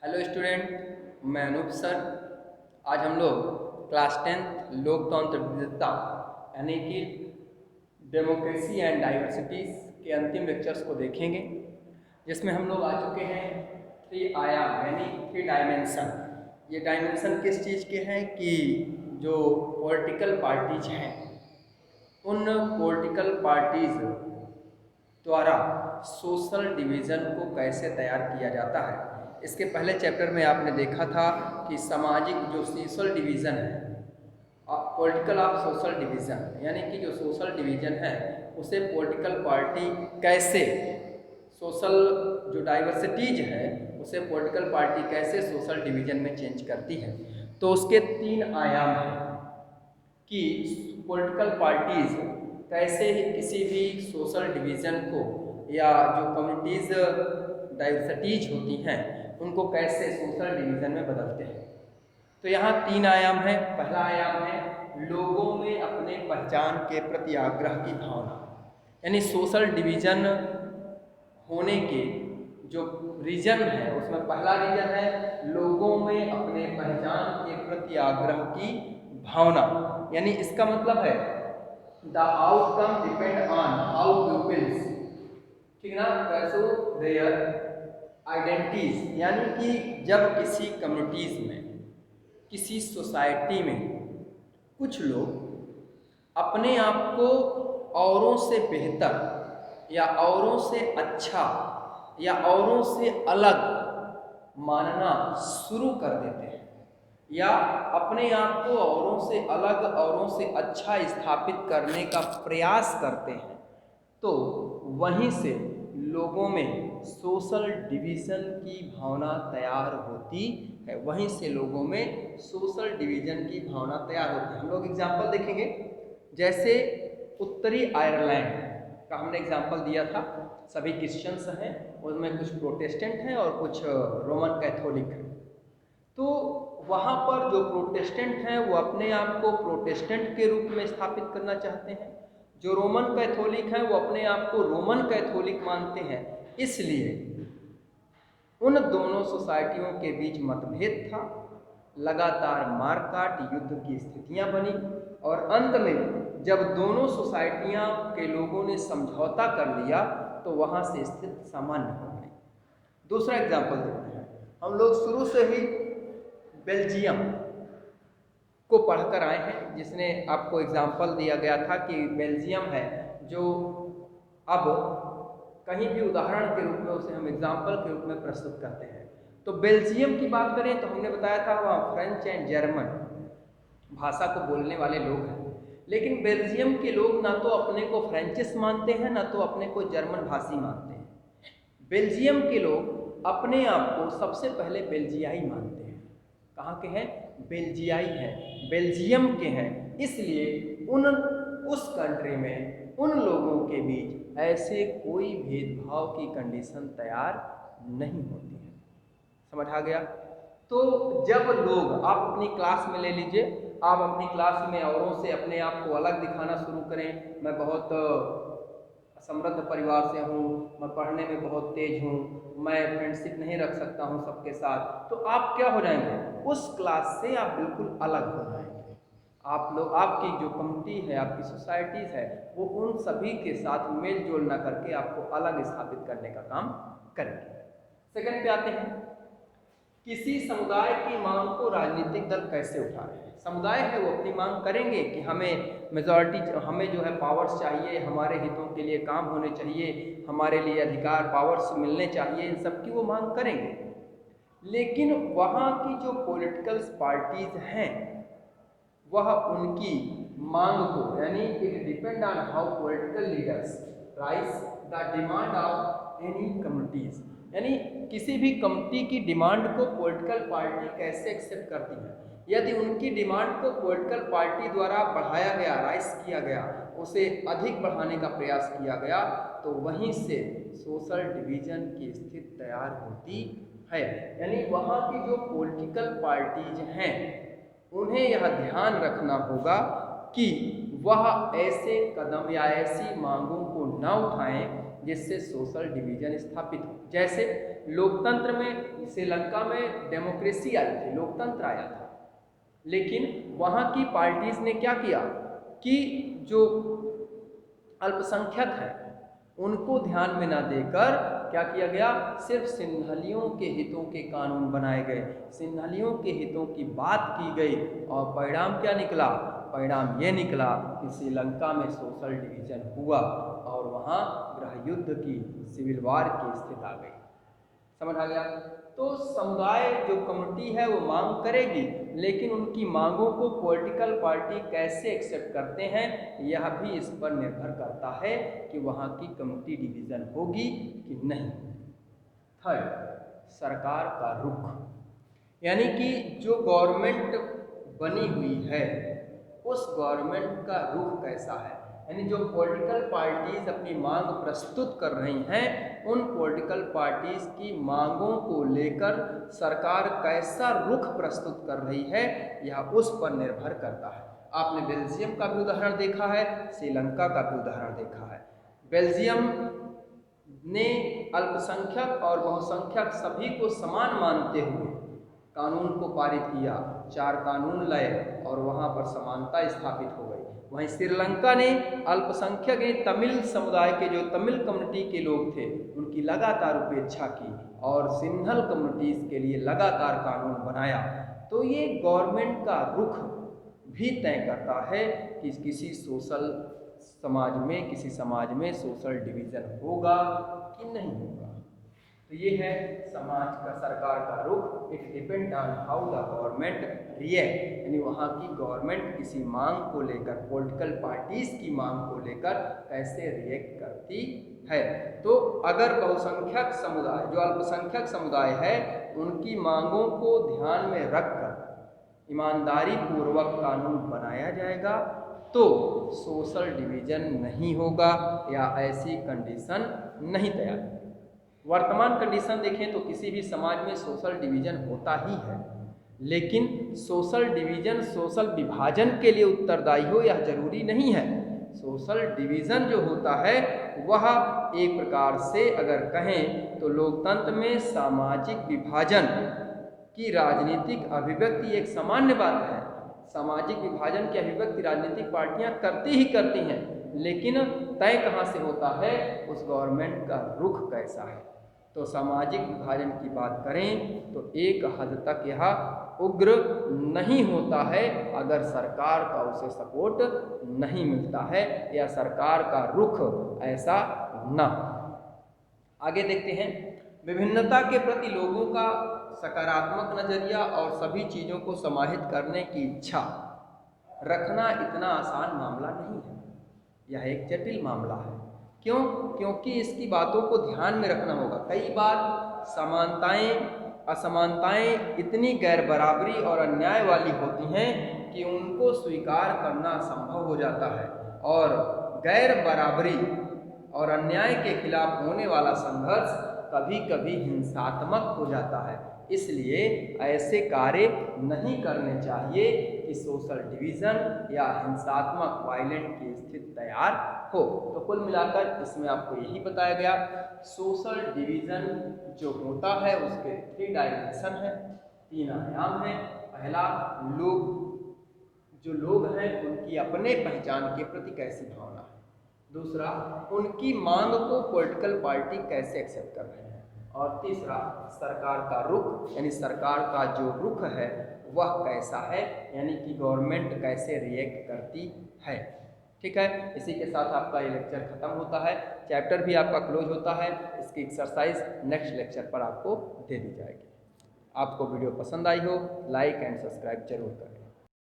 Hello student, मैं Anoop sir. आज हम लोग क्लास 10th लोकतंत्र विविधता यानी कि डेमोक्रेसी एंड डाइवर्सिटीज़ के अंतिम लेक्चर्स को देखेंगे, जिसमें हम लोग आ चुके हैं थ्री आयाम यानी थ्री डायमेंशन। ये डायमेंशन किस चीज़ के हैं कि जो पॉलिटिकल पार्टीज हैं उन पॉलिटिकल पार्टीज द्वारा सोशल डिवीज़न को कैसे तैयार किया जाता है। इसके पहले चैप्टर में आपने देखा था कि सामाजिक जो सोशल डिवीज़न है, पॉलिटिकल ऑफ सोशल डिवीज़न, यानी कि जो सोशल डिवीज़न है उसे पॉलिटिकल पार्टी कैसे सोशल जो डाइवर्सिटीज है उसे पॉलिटिकल पार्टी कैसे सोशल डिवीज़न में चेंज करती है। तो उसके तीन आयाम हैं कि पॉलिटिकल पार्टीज कैसे किसी भी सोशल डिवीज़न को या जो कम्युनिटीज़ डाइवर्सिटीज होती हैं उनको कैसे सोशल डिवीज़न में बदलते हैं। तो यहाँ तीन आयाम है। पहला आयाम है लोगों में अपने पहचान के प्रति आग्रह की भावना, यानी सोशल डिवीज़न होने के जो रीजन है उसमें पहला रीजन है लोगों में अपने पहचान के प्रति आग्रह की भावना। यानी इसका मतलब है the outcome depend on how peoples, ठीक ना, परसू देयर आइडेंटिटीज। यानी कि जब किसी कम्युनिटीज में, किसी सोसाइटी में कुछ लोग अपने आप को औरों से बेहतर या औरों से अच्छा या औरों से अलग मानना शुरू कर देते हैं या अपने आप को औरों से अलग, औरों से अच्छा स्थापित करने का प्रयास करते हैं, तो वहीं से लोगों में सोशल डिवीज़न की भावना तैयार होती है। वहीं से लोगों में सोशल डिवीज़न की भावना तैयार होती है। हम लोग एग्जाम्पल देखेंगे, जैसे उत्तरी आयरलैंड का हमने एग्जाम्पल दिया था। सभी क्रिश्चियंस हैं, उनमें कुछ प्रोटेस्टेंट हैं और कुछ रोमन कैथोलिक हैं। तो वहाँ पर जो प्रोटेस्टेंट हैं वो अपने आप को प्रोटेस्टेंट के रूप में स्थापित करना चाहते हैं, जो रोमन कैथोलिक हैं वो अपने आप को रोमन कैथोलिक मानते हैं। इसलिए उन दोनों सोसाइटियों के बीच मतभेद था, लगातार मारकाट युद्ध की स्थितियां बनी और अंत में जब दोनों सोसाइटियां के लोगों ने समझौता कर लिया तो वहां से स्थिति सामान्य हो गई। दूसरा एग्जाम्पल देखते हैं। हम लोग शुरू से ही बेल्जियम को पढ़कर आए हैं, जिसने आपको एग्जाम्पल दिया गया था कि बेल्जियम है जो अब कहीं भी उदाहरण के रूप में उसे हम एग्जाम्पल के रूप में प्रस्तुत करते हैं। तो बेल्जियम की बात करें तो हमने बताया था वहाँ फ्रेंच एंड जर्मन भाषा को बोलने वाले लोग हैं, लेकिन बेल्जियम के लोग ना तो अपने को फ्रेंचिस मानते हैं ना तो अपने को जर्मन भाषी मानते हैं। बेल्जियम के लोग अपने आप को सबसे पहले बेल्जियाई मानते हैं। कहाँ के हैं? बेल्जियाई हैं, बेल्जियम के हैं। इसलिए उस कंट्री में उन लोगों के बीच ऐसे कोई भेदभाव की कंडीशन तैयार नहीं होती है। समझ आ गया? तो जब लोग, आप अपनी क्लास में ले लीजिए, आप अपनी क्लास में औरों से अपने आप को अलग दिखाना शुरू करें, मैं बहुत समृद्ध परिवार से हूँ, मैं पढ़ने में बहुत तेज हूँ, मैं फ्रेंडशिप नहीं रख सकता हूँ सबके साथ, तो आप क्या हो जाएंगे? उस क्लास से आप बिल्कुल अलग हो जाएंगे। आप लोग, आपकी जो कम्युनिटी है, आपकी सोसाइटीज़ है, वो उन सभी के साथ मेल जोल न करके आपको अलग स्थापित करने का काम करेंगे। सेकंड पे आते हैं, किसी समुदाय की मांग को राजनीतिक दल कैसे उठा रहे हैं। समुदाय है वो अपनी मांग करेंगे कि हमें मेजॉरिटी, हमें जो है पावर्स चाहिए, हमारे हितों के लिए काम होने चाहिए, हमारे लिए अधिकार पावर्स मिलने चाहिए, इन सब की वो मांग करेंगे। लेकिन वहाँ की जो पॉलिटिकल पार्टीज हैं वह उनकी मांग को, यानी it depend on how political leaders rise the demand of any communities, यानी किसी भी कम्युनिटी की डिमांड को पॉलिटिकल पार्टी कैसे एक्सेप्ट करती है। यदि उनकी डिमांड को पॉलिटिकल पार्टी द्वारा बढ़ाया गया, राइज किया गया, उसे अधिक बढ़ाने का प्रयास किया गया, तो वहीं से सोशल डिवीजन की स्थिति तैयार होती है। यानी वहाँ की जो पॉलिटिकल पार्टीज हैं उन्हें यह ध्यान रखना होगा कि वह ऐसे कदम या ऐसी मांगों को न उठाएं जिससे सोशल डिवीजन स्थापित हो। जैसे लोकतंत्र में श्रीलंका में डेमोक्रेसी आई थी, लोकतंत्र आया था, लेकिन वहाँ की पार्टीज ने क्या किया कि जो अल्पसंख्यक हैं उनको ध्यान में ना देकर क्या किया गया, सिर्फ सिंहलियों के हितों के कानून बनाए गए, सिंहलियों के हितों की बात की गई और परिणाम क्या निकला, परिणाम ये निकला कि श्रीलंका में सोशल डिवीजन हुआ और वहाँ गृह युद्ध की, सिविल वार की स्थिति आ गई। समझ आ गया। तो समुदाय जो कम्युनिटी है वो मांग करेगी, लेकिन उनकी मांगों को पॉलिटिकल पार्टी कैसे एक्सेप्ट करते हैं यह भी इस पर निर्भर करता है कि वहाँ की कम्युनिटी डिवीज़न होगी कि नहीं। थर्ड, सरकार का रुख, यानी कि जो गवर्नमेंट बनी हुई है उस गवर्नमेंट का रुख कैसा है, यानी जो पॉलिटिकल पार्टीज अपनी मांग प्रस्तुत कर रही हैं उन पॉलिटिकल पार्टीज की मांगों को लेकर सरकार कैसा रुख प्रस्तुत कर रही है यह उस पर निर्भर करता है। आपने बेल्जियम का भी उदाहरण देखा है, श्रीलंका का भी उदाहरण देखा है। बेल्जियम ने अल्पसंख्यक और बहुसंख्यक सभी को समान मानते हुए कानून को पारित किया, 4 कानून लाए और वहाँ पर समानता स्थापित हो गई। वहीं श्रीलंका ने अल्पसंख्यक तमिल समुदाय के, जो तमिल कम्युनिटी के लोग थे, उनकी लगातार उपेक्षा की और सिंहल कम्युनिटीज़ के लिए लगातार कानून बनाया। तो ये गवर्नमेंट का रुख भी तय करता है कि किसी सोशल समाज में, किसी समाज में सोशल डिवीज़न होगा कि नहीं होगा। तो ये है समाज का, सरकार का रुख। It depend on how the government react, यानी वहाँ की गवर्नमेंट किसी मांग को लेकर, पॉलिटिकल पार्टीज की मांग को लेकर कैसे रिएक्ट करती है। तो अगर बहुसंख्यक समुदाय, जो अल्पसंख्यक समुदाय है, उनकी मांगों को ध्यान में रखकर ईमानदारी पूर्वक कानून बनाया जाएगा तो सोशल डिवीज़न नहीं होगा या ऐसी कंडीशन नहीं तैयार। वर्तमान कंडीशन देखें तो किसी भी समाज में सोशल डिवीज़न होता ही है, लेकिन सोशल डिवीज़न सोशल विभाजन के लिए उत्तरदायी हो यह जरूरी नहीं है। सोशल डिवीज़न जो होता है वह एक प्रकार से अगर कहें तो लोकतंत्र में सामाजिक विभाजन की राजनीतिक अभिव्यक्ति एक सामान्य बात है। सामाजिक विभाजन की अभिव्यक्ति राजनीतिक पार्टियां करती ही करती हैं, लेकिन तय कहाँ से होता है, उस गवर्नमेंट का रुख कैसा है। तो सामाजिक विभाजन की बात करें तो एक हद तक यह उग्र नहीं होता है अगर सरकार का उसे सपोर्ट नहीं मिलता है या सरकार का रुख ऐसा ना। आगे देखते हैं, विभिन्नता के प्रति लोगों का सकारात्मक नजरिया और सभी चीज़ों को समाहित करने की इच्छा रखना इतना आसान मामला नहीं है, यह एक जटिल मामला है। क्यों? क्योंकि इसकी बातों को ध्यान में रखना होगा। कई बार समानताएं, असमानताएं इतनी गैर बराबरी और अन्याय वाली होती हैं कि उनको स्वीकार करना असंभव हो जाता है और गैर बराबरी और अन्याय के खिलाफ होने वाला संघर्ष कभी कभी हिंसात्मक हो जाता है। इसलिए ऐसे कार्य नहीं करने चाहिए कि सोशल डिवीज़न या हिंसात्मक वायलेंट की स्थिति तैयार हो। तो कुल मिलाकर इसमें आपको यही बताया गया, सोशल डिवीज़न जो होता है उसके 3 डायमेंशन हैं, 3 आयाम हैं। पहला, जो लोग हैं उनकी अपने पहचान के प्रति कैसी भावना है। दूसरा, उनकी मांग को पॉलिटिकल पार्टी कैसे एक्सेप्ट कर रहे हैं। और तीसरा, सरकार का रुख, यानी सरकार का जो रुख है वह कैसा है, यानी कि गवर्नमेंट कैसे रिएक्ट करती है। ठीक है, इसी के साथ आपका ये लेक्चर खत्म होता है, चैप्टर भी आपका क्लोज होता है। इसकी एक्सरसाइज नेक्स्ट लेक्चर पर आपको दे दी जाएगी। आपको वीडियो पसंद आई हो लाइक एंड सब्सक्राइब जरूर करें।